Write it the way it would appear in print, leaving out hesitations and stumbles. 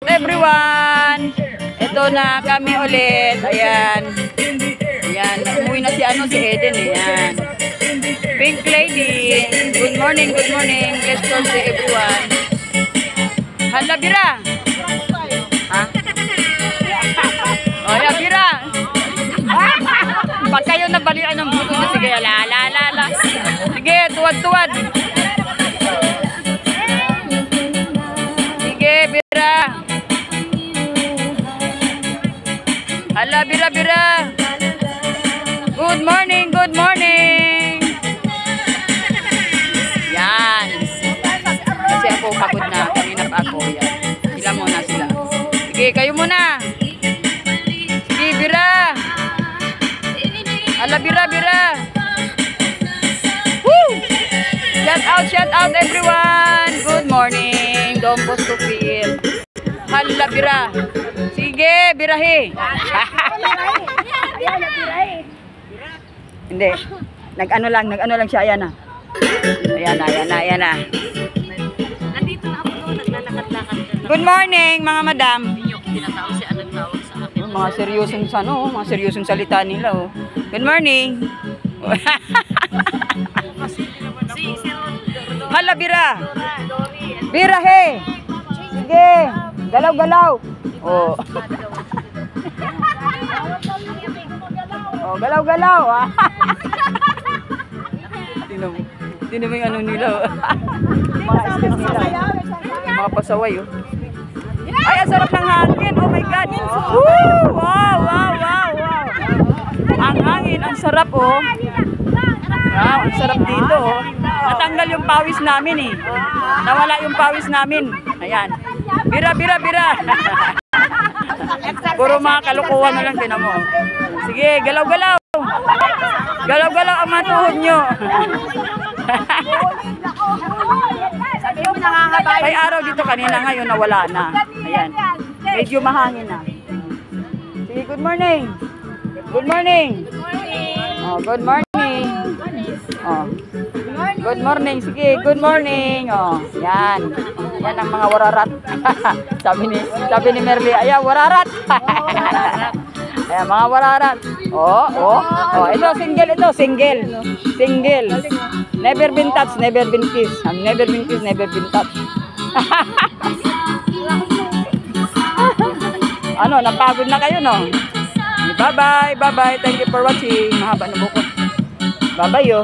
Everyone, ito na kami ulit. Ayan. Ayan, umuwi na si Eden eh. Ayan. Pink Lady. Good morning, good morning. Let's go to everyone. Hala, Bira. Ha? O, ya, Bira. Pag kayo nabalian ng buto na, sige, la. Sige, tuwad-tuwad. Sige, Bira. Hala, Bira. Good morning, good morning. Yan. Kasi ako pagod na. Kanina pa ako. Yan. Sila muna sila. Sige, kayo muna. Sige, Bira. Hala, Bira. Woo! Shout out everyone. Good morning. Don Bosco Field. Hala, Bira. Sige, birahe. Hindi. Nag-ano lang siya. Ayan na. Ayan na. Nandito na ako doon, naglalakad-lakad. Good morning, mga madam. Hindi ko tinatawag si anong tawag sa akin. Mga seryosong salita nila, oh. Good morning. Hala, Bira. Birahe. Sige. Galaw. Oh. Oh, galaw. Ah. Tingnan mo yung ano nila. Mga skills nila. Mga pasaway, oh. Ay, ang sarap ng hangin. Oh my God. Woo! Wow. Ang hangin, ang sarap, oh. Wow, ang sarap dito, oh. Natanggal yung pawis namin, eh. Nawala yung pawis namin. Ayan. Bira. Puro mga kalukuhan na lang, tinan mo. Sige, galaw. Galaw ang mga tuhod nyo. May araw dito kanina, ngayon nawala na. Ayan. Medyo mahangin na. Sige, good morning. Oh, good morning. Oh. Good morning. Sige, good morning. Oh, yan. Yan ang mga wararat. sabi ni Merly, ayan, wararat. Ayan, mga wararat. Oh, ito single. Never been touched, never been kissed. Never been kissed, never been touched. Ano, napagod na kayo, no? Bye-bye. Thank you for watching. Mahaba na buko. Bye-bye, yo.